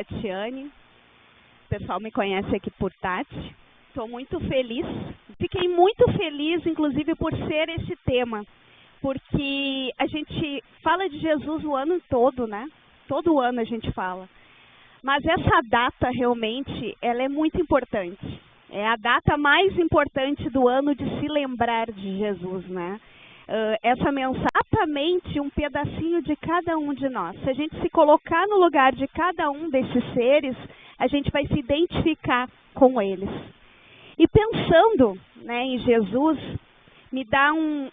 Tatiane. O pessoal me conhece aqui por Tati. Estou muito feliz. Fiquei muito feliz, inclusive, por ser esse tema. Porque a gente fala de Jesus o ano todo, né? Todo ano a gente fala. Mas essa data, realmente, ela é muito importante. É a data mais importante do ano de se lembrar de Jesus, né? Essa mensagem é exatamente um pedacinho de cada um de nós. Se a gente se colocar no lugar de cada um desses seres, a gente vai se identificar com eles. E pensando, né, em Jesus, me dá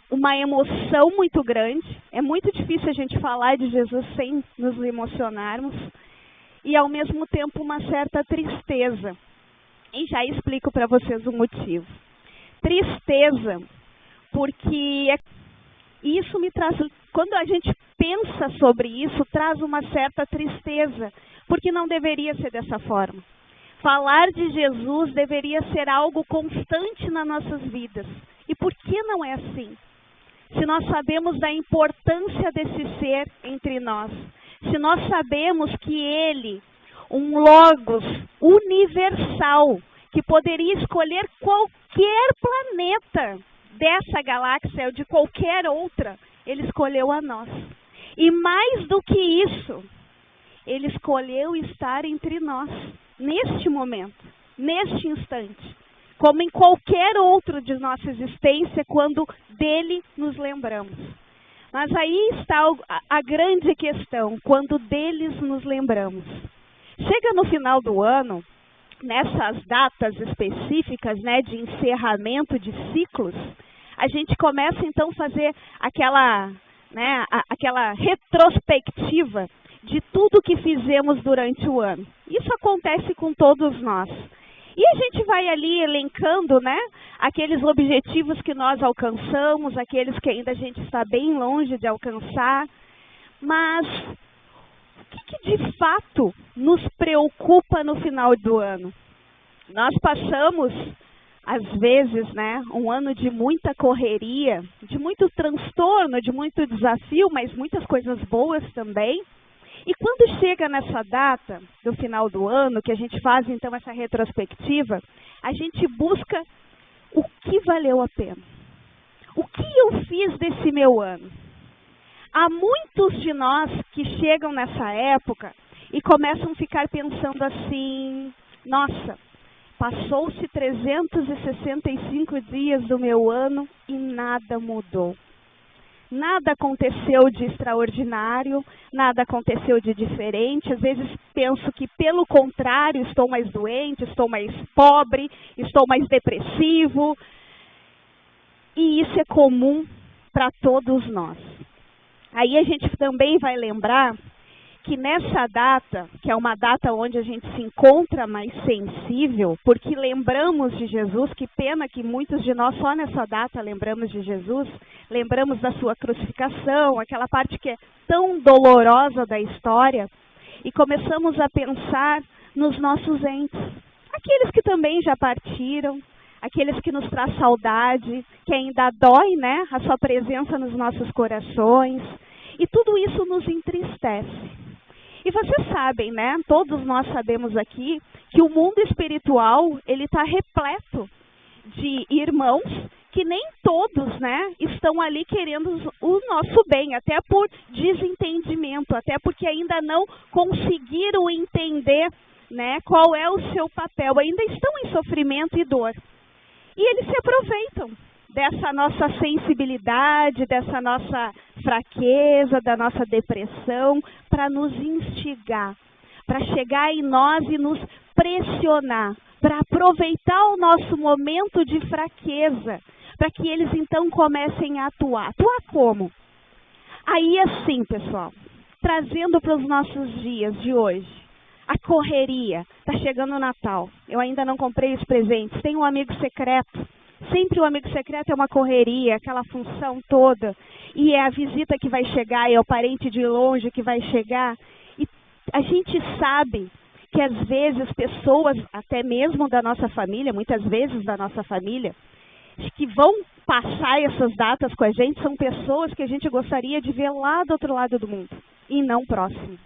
uma emoção muito grande. É muito difícil a gente falar de Jesus sem nos emocionarmos. E, ao mesmo tempo, uma certa tristeza. E já explico para vocês o motivo. Tristeza, porque isso me traz, quando a gente pensa sobre isso, traz uma certa tristeza, porque não deveria ser dessa forma. Falar de Jesus deveria ser algo constante nas nossas vidas. E por que não é assim? Se nós sabemos da importância desse ser entre nós, se nós sabemos que ele, um Logos universal, que poderia escolher qualquer planeta dessa galáxia ou de qualquer outra, ele escolheu a nós. E mais do que isso, ele escolheu estar entre nós, neste momento, neste instante, como em qualquer outro de nossa existência, quando dele nos lembramos. Mas aí está a grande questão, quando deles nos lembramos. Chega no final do ano, nessas datas específicas, né, de encerramento de ciclos, a gente começa então a fazer aquela retrospectiva de tudo que fizemos durante o ano. Isso acontece com todos nós. E a gente vai ali elencando, né, aqueles objetivos que nós alcançamos, aqueles que ainda a gente está bem longe de alcançar. Mas o que de fato nos preocupa no final do ano? Nós passamos, às vezes, né, um ano de muita correria, de muito transtorno, de muito desafio, mas muitas coisas boas também. E quando chega nessa data do final do ano, que a gente faz então essa retrospectiva, a gente busca o que valeu a pena. O que eu fiz desse meu ano? Há muitos de nós que chegam nessa época e começam a ficar pensando assim: nossa, passou-se 365 dias do meu ano e nada mudou. Nada aconteceu de extraordinário, nada aconteceu de diferente. Às vezes penso que, pelo contrário, estou mais doente, estou mais pobre, estou mais depressivo. E isso é comum para todos nós. Aí a gente também vai lembrar que nessa data, que é uma data onde a gente se encontra mais sensível, porque lembramos de Jesus, que pena que muitos de nós só nessa data lembramos de Jesus, lembramos da sua crucificação, aquela parte que é tão dolorosa da história, e começamos a pensar nos nossos entes, aqueles que também já partiram, aqueles que nos traz saudade, que ainda dói, né, a sua presença nos nossos corações, e tudo isso nos entristece. E vocês sabem, né, todos nós sabemos aqui, que o mundo espiritual, ele está repleto de irmãos que nem todos, né, estão ali querendo o nosso bem, até por desentendimento, até porque ainda não conseguiram entender, né, qual é o seu papel, ainda estão em sofrimento e dor. E eles se aproveitam dessa nossa sensibilidade, dessa nossa fraqueza, da nossa depressão, para nos instigar, para chegar em nós e nos pressionar, para aproveitar o nosso momento de fraqueza, para que eles então comecem a atuar. Atuar como? Aí assim, pessoal, trazendo para os nossos dias de hoje, a correria. Está chegando o Natal, eu ainda não comprei os presentes, tem um amigo secreto. Sempre o amigo secreto é uma correria, aquela função toda. E é a visita que vai chegar, é o parente de longe que vai chegar. E a gente sabe que às vezes pessoas, até mesmo da nossa família, muitas vezes da nossa família, que vão passar essas datas com a gente, são pessoas que a gente gostaria de ver lá do outro lado do mundo, e não próximo.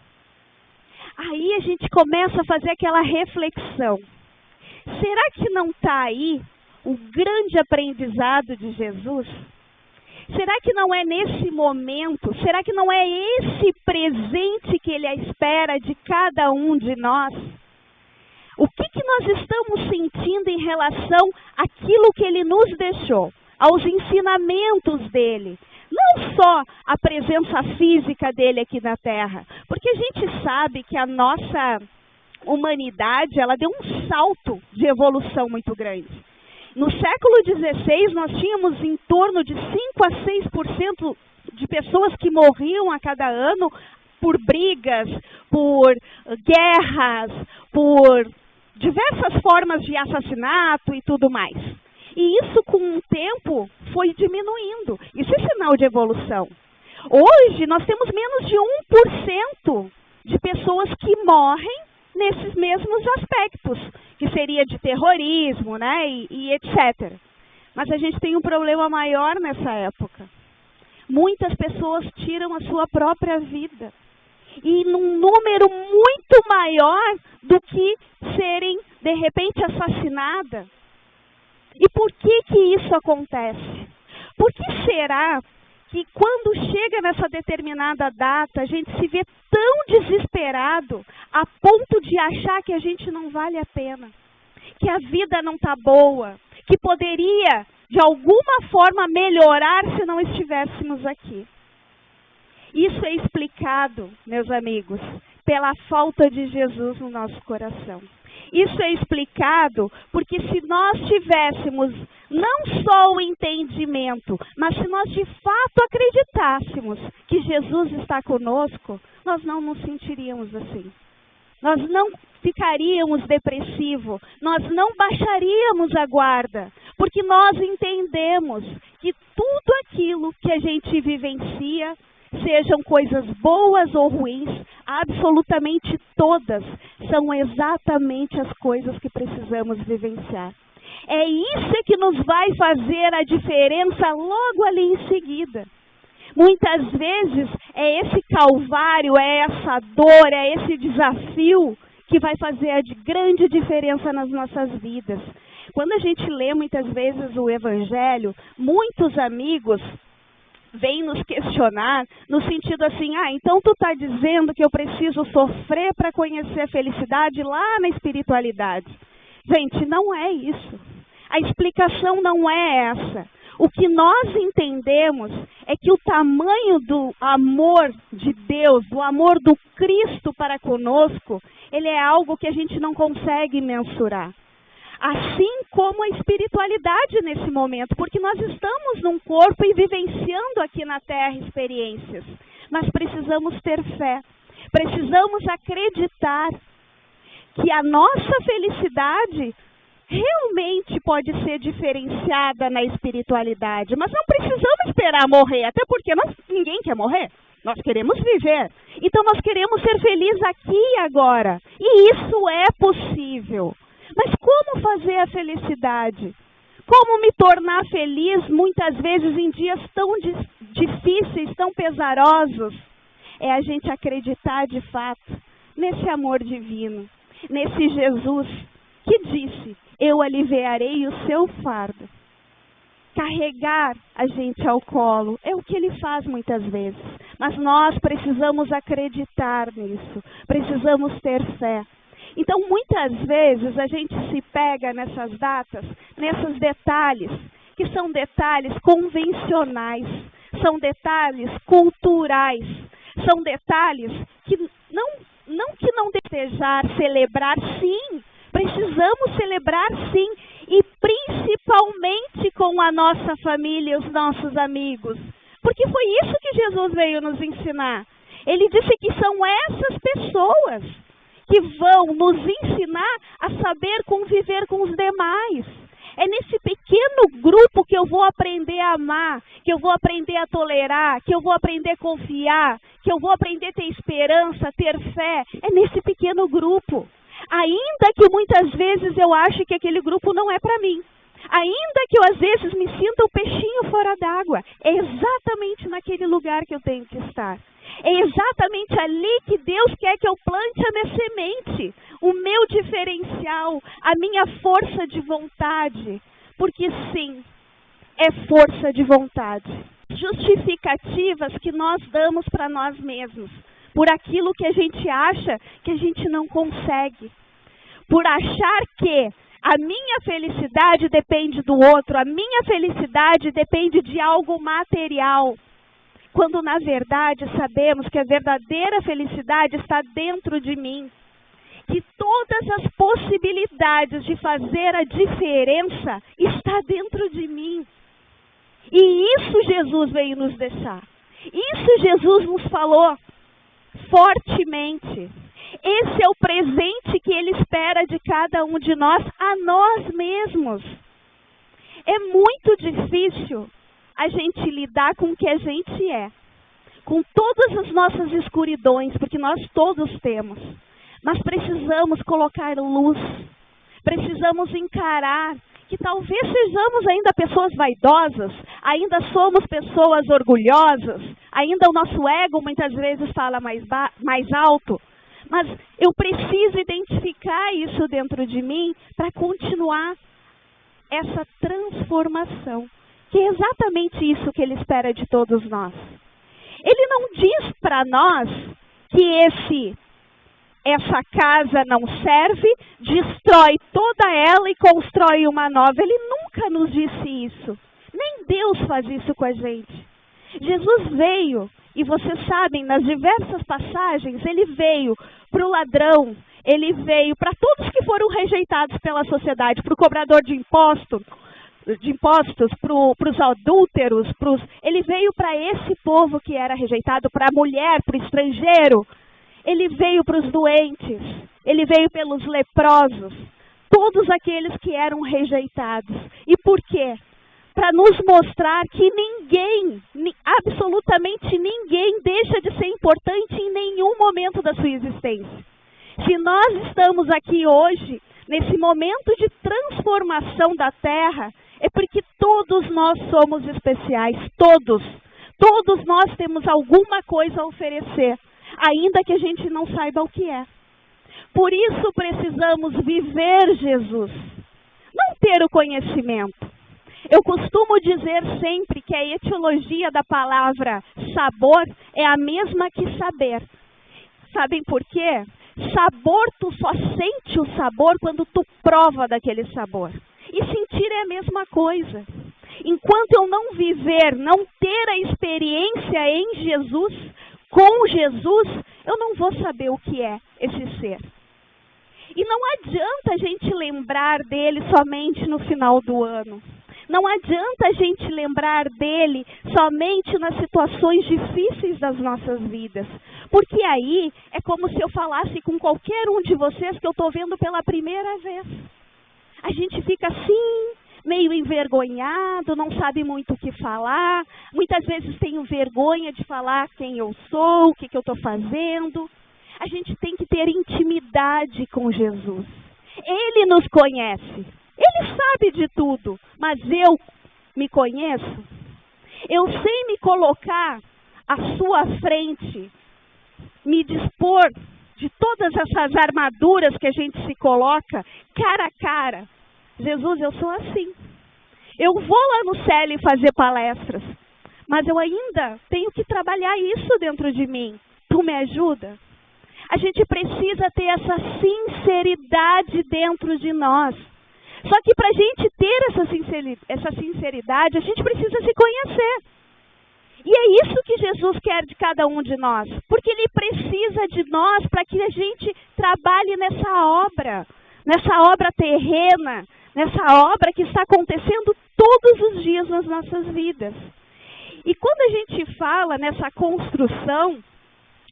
Aí a gente começa a fazer aquela reflexão. Será que não está aí o grande aprendizado de Jesus? Será que não é nesse momento? Será que não é esse presente que Ele espera de cada um de nós? O que nós estamos sentindo em relação àquilo que Ele nos deixou, aos ensinamentos dEle? Não só a presença física dEle aqui na Terra, porque a gente sabe que a nossa humanidade, ela deu um salto de evolução muito grande. No século XVI, nós tínhamos em torno de 5 a 6% de pessoas que morriam a cada ano por brigas, por guerras, por diversas formas de assassinato e tudo mais. E isso, com o tempo, foi diminuindo. Isso é sinal de evolução. Hoje, nós temos menos de 1% de pessoas que morrem nesses mesmos aspectos, que seria de terrorismo, né, e etc. Mas a gente tem um problema maior nessa época. Muitas pessoas tiram a sua própria vida. E num número muito maior do que serem, de repente, assassinadas. E por que isso acontece? Por que será que quando chega nessa determinada data, a gente se vê tão desesperado a ponto de achar que a gente não vale a pena, que a vida não está boa, que poderia, de alguma forma, melhorar se não estivéssemos aqui? Isso é explicado, meus amigos, pela falta de Jesus no nosso coração. Isso é explicado porque se nós tivéssemos não só o entendimento, mas se nós de fato acreditássemos que Jesus está conosco, nós não nos sentiríamos assim. Nós não ficaríamos depressivos, nós não baixaríamos a guarda, porque nós entendemos que tudo aquilo que a gente vivencia, sejam coisas boas ou ruins, absolutamente todas são exatamente as coisas que precisamos vivenciar. É isso que nos vai fazer a diferença logo ali em seguida. Muitas vezes é esse calvário, é essa dor, é esse desafio que vai fazer a grande diferença nas nossas vidas. Quando a gente lê muitas vezes o Evangelho, muitos amigos vem nos questionar no sentido assim, então tu está dizendo que eu preciso sofrer para conhecer a felicidade lá na espiritualidade. Gente, não é isso. A explicação não é essa. O que nós entendemos é que o tamanho do amor de Deus, do amor do Cristo para conosco, ele é algo que a gente não consegue mensurar. Assim como a espiritualidade nesse momento, porque nós estamos num corpo e vivenciando aqui na Terra experiências. Mas precisamos ter fé, precisamos acreditar que a nossa felicidade realmente pode ser diferenciada na espiritualidade. Mas não precisamos esperar morrer, até porque ninguém quer morrer. Nós queremos viver. Então nós queremos ser felizes aqui e agora. E isso é possível. Mas como fazer a felicidade? Como me tornar feliz muitas vezes em dias tão difíceis, tão pesarosos? É a gente acreditar de fato nesse amor divino, nesse Jesus que disse, eu aliviarei o seu fardo. Carregar a gente ao colo é o que ele faz muitas vezes. Mas nós precisamos acreditar nisso, precisamos ter fé. Então, muitas vezes, a gente se pega nessas datas, nesses detalhes, que são detalhes convencionais, são detalhes culturais, são detalhes que não desejar celebrar, sim, precisamos celebrar, sim, e principalmente com a nossa família e os nossos amigos, porque foi isso que Jesus veio nos ensinar. Ele disse que são essas pessoas que vão nos ensinar a saber conviver com os demais. É nesse pequeno grupo que eu vou aprender a amar, que eu vou aprender a tolerar, que eu vou aprender a confiar, que eu vou aprender a ter esperança, ter fé. É nesse pequeno grupo. Ainda que muitas vezes eu ache que aquele grupo não é para mim. Ainda que eu às vezes me sinta um peixinho fora d'água. É exatamente naquele lugar que eu tenho que estar. É exatamente ali que Deus quer que eu plante a minha semente, o meu diferencial, a minha força de vontade. Porque sim, é força de vontade. Justificativas que nós damos para nós mesmos, por aquilo que a gente acha que a gente não consegue. Por achar que a minha felicidade depende do outro, a minha felicidade depende de algo material. Quando na verdade sabemos que a verdadeira felicidade está dentro de mim. Que todas as possibilidades de fazer a diferença está dentro de mim. E isso Jesus veio nos deixar. Isso Jesus nos falou fortemente. Esse é o presente que Ele espera de cada um de nós, a nós mesmos. É muito difícil a gente lidar com o que a gente é. Com todas as nossas escuridões, porque nós todos temos. Mas precisamos colocar luz. Precisamos encarar que talvez sejamos ainda pessoas vaidosas, ainda somos pessoas orgulhosas, ainda o nosso ego muitas vezes fala mais alto. Mas eu preciso identificar isso dentro de mim para continuar essa transformação. Que é exatamente isso que Ele espera de todos nós. Ele não diz para nós que essa casa não serve, destrói toda ela e constrói uma nova. Ele nunca nos disse isso. Nem Deus faz isso com a gente. Jesus veio, e vocês sabem, nas diversas passagens, Ele veio para o ladrão, Ele veio para todos que foram rejeitados pela sociedade, para o cobrador de impostos, para os adúlteros, Ele veio para esse povo que era rejeitado, para a mulher, para o estrangeiro. Ele veio para os doentes, Ele veio pelos leprosos, todos aqueles que eram rejeitados. E por quê? Para nos mostrar que ninguém, absolutamente ninguém, deixa de ser importante em nenhum momento da sua existência. Se nós estamos aqui hoje, nesse momento de transformação da Terra, é porque todos nós somos especiais, todos. Todos nós temos alguma coisa a oferecer, ainda que a gente não saiba o que é. Por isso precisamos viver Jesus, não ter o conhecimento. Eu costumo dizer sempre que a etiologia da palavra sabor é a mesma que saber. Sabem por quê? Sabor, tu só sente o sabor quando tu prova daquele sabor. E sentir é a mesma coisa. Enquanto eu não viver, não ter a experiência em Jesus, com Jesus, eu não vou saber o que é esse ser. E não adianta a gente lembrar dele somente no final do ano. Não adianta a gente lembrar dele somente nas situações difíceis das nossas vidas. Porque aí é como se eu falasse com qualquer um de vocês que eu estou vendo pela primeira vez. A gente fica assim, meio envergonhado, não sabe muito o que falar. Muitas vezes tenho vergonha de falar quem eu sou, o que eu estou fazendo. A gente tem que ter intimidade com Jesus. Ele nos conhece. Ele sabe de tudo, mas eu me conheço. Eu sei me colocar à sua frente, me dispor de todas essas armaduras que a gente se coloca, cara a cara. Jesus, eu sou assim. Eu vou lá no CELI fazer palestras, mas eu ainda tenho que trabalhar isso dentro de mim. Tu me ajuda? A gente precisa ter essa sinceridade dentro de nós. Só que para a gente ter essa sinceridade, a gente precisa se conhecer. E é isso que Jesus quer de cada um de nós. Porque Ele precisa de nós para que a gente trabalhe nessa obra terrena, nessa obra que está acontecendo todos os dias nas nossas vidas. E quando a gente fala nessa construção,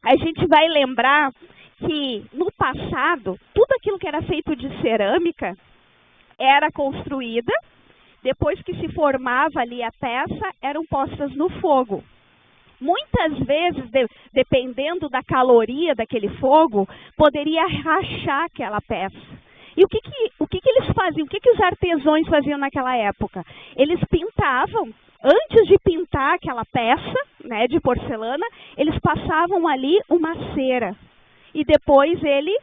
a gente vai lembrar que no passado, tudo aquilo que era feito de cerâmica era construída, depois que se formava ali a peça, eram postas no fogo. Muitas vezes, dependendo da caloria daquele fogo, poderia rachar aquela peça. E o que eles faziam? O que os artesãos faziam naquela época? Eles pintavam, antes de pintar aquela peça, né, de porcelana, eles passavam ali uma cera e depois ele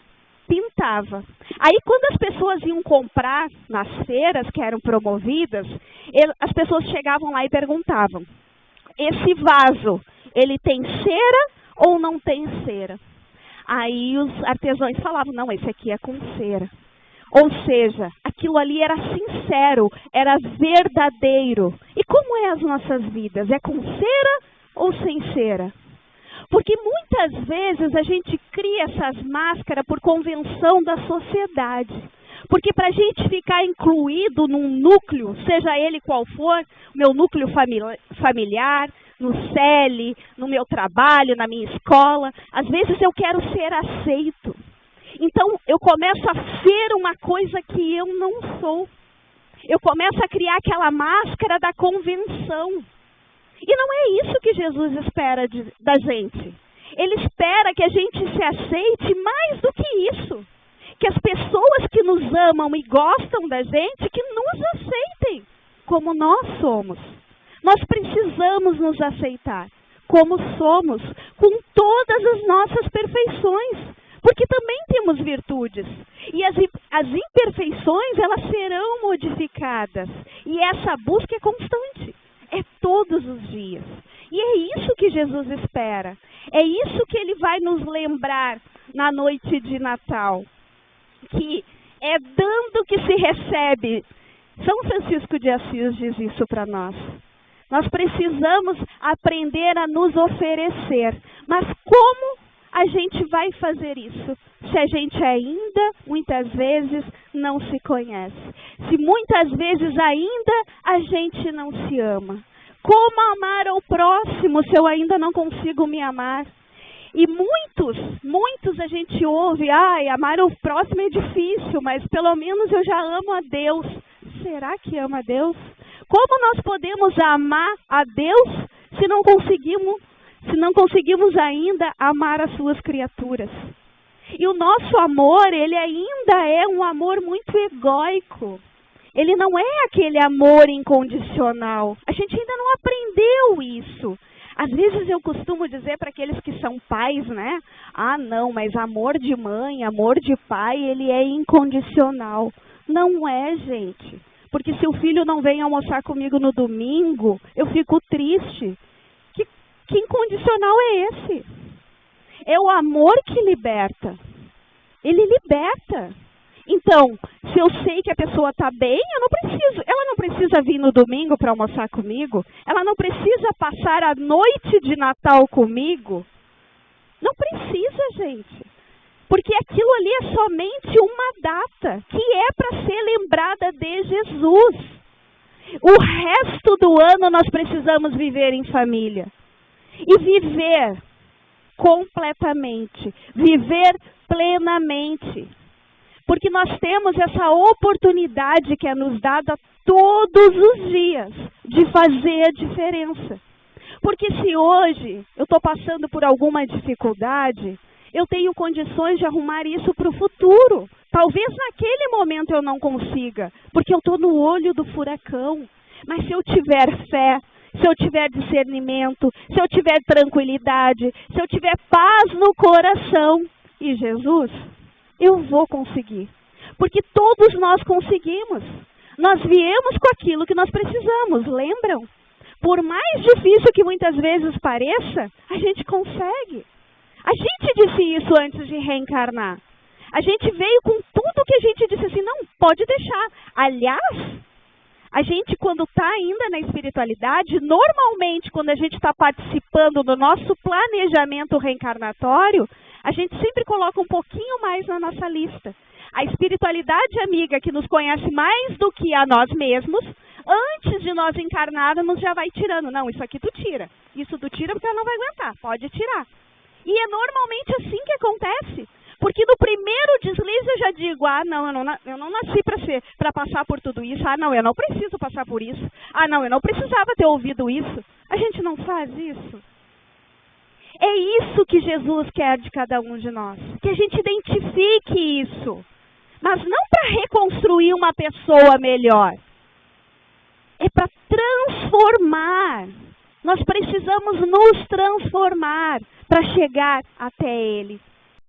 pintava. Aí quando as pessoas iam comprar nas feiras que eram promovidas, as pessoas chegavam lá e perguntavam: esse vaso, ele tem cera ou não tem cera? Aí os artesãos falavam: não, esse aqui é com cera. Ou seja, aquilo ali era sincero, era verdadeiro. E como é as nossas vidas? É com cera ou sem cera? Porque muitas vezes a gente cria essas máscaras por convenção da sociedade. Porque para a gente ficar incluído num núcleo, seja ele qual for, meu núcleo familiar, no CELI, no meu trabalho, na minha escola, às vezes eu quero ser aceito. Então eu começo a ser uma coisa que eu não sou. Eu começo a criar aquela máscara da convenção. E não é isso que Jesus espera da gente. Ele espera que a gente se aceite mais do que isso. Que as pessoas que nos amam e gostam da gente, que nos aceitem como nós somos. Nós precisamos nos aceitar como somos, com todas as nossas perfeições. Porque também temos virtudes. E as imperfeições, elas serão modificadas. E essa busca é constante. É todos os dias. E é isso que Jesus espera. É isso que ele vai nos lembrar na noite de Natal. Que é dando que se recebe. São Francisco de Assis diz isso para nós. Nós precisamos aprender a nos oferecer. Mas como a gente vai fazer isso se a gente ainda, muitas vezes, não se conhece? Se muitas vezes ainda a gente não se ama? Como amar ao próximo se eu ainda não consigo me amar? E muitos a gente ouve: amar o próximo é difícil, mas pelo menos eu já amo a Deus. Será que ama a Deus? Como nós podemos amar a Deus se não conseguimos ainda amar as suas criaturas? E o nosso amor, ele ainda é um amor muito egóico. Ele não é aquele amor incondicional. A gente ainda não aprendeu isso. Às vezes eu costumo dizer para aqueles que são pais, né? Não, mas amor de mãe, amor de pai, ele é incondicional. Não é, gente. Porque se o filho não vem almoçar comigo no domingo, eu fico triste. Que incondicional é esse? É o amor que liberta. Ele liberta. Então, se eu sei que a pessoa está bem, ela não precisa vir no domingo para almoçar comigo. Ela não precisa passar a noite de Natal comigo. Não precisa, gente. Porque aquilo ali é somente uma data que é para ser lembrada de Jesus. O resto do ano nós precisamos viver em família. E viver completamente, viver plenamente. Porque nós temos essa oportunidade que é nos dada todos os dias de fazer a diferença. Porque se hoje eu estou passando por alguma dificuldade, eu tenho condições de arrumar isso para o futuro. Talvez naquele momento eu não consiga, porque eu estou no olho do furacão. Mas se eu tiver fé, se eu tiver discernimento, se eu tiver tranquilidade, se eu tiver paz no coração e Jesus, eu vou conseguir. Porque todos nós conseguimos. Nós viemos com aquilo que nós precisamos, lembram? Por mais difícil que muitas vezes pareça, a gente consegue. A gente disse isso antes de reencarnar. A gente veio com tudo que a gente disse assim: não, pode deixar. Aliás, a gente, quando está ainda na espiritualidade, normalmente, quando a gente está participando do nosso planejamento reencarnatório, a gente sempre coloca um pouquinho mais na nossa lista. A espiritualidade amiga, que nos conhece mais do que a nós mesmos, antes de nós encarnarmos, já vai tirando. Não, isso aqui tu tira. Isso tu tira porque ela não vai aguentar. Pode tirar. E é normalmente assim que acontece. Porque no primeiro deslize eu já digo: não, eu não nasci para passar por tudo isso. Não, eu não preciso passar por isso. Não, eu não precisava ter ouvido isso. A gente não faz isso. É isso que Jesus quer de cada um de nós. Que a gente identifique isso. Mas não para reconstruir uma pessoa melhor. É para transformar. Nós precisamos nos transformar para chegar até Ele.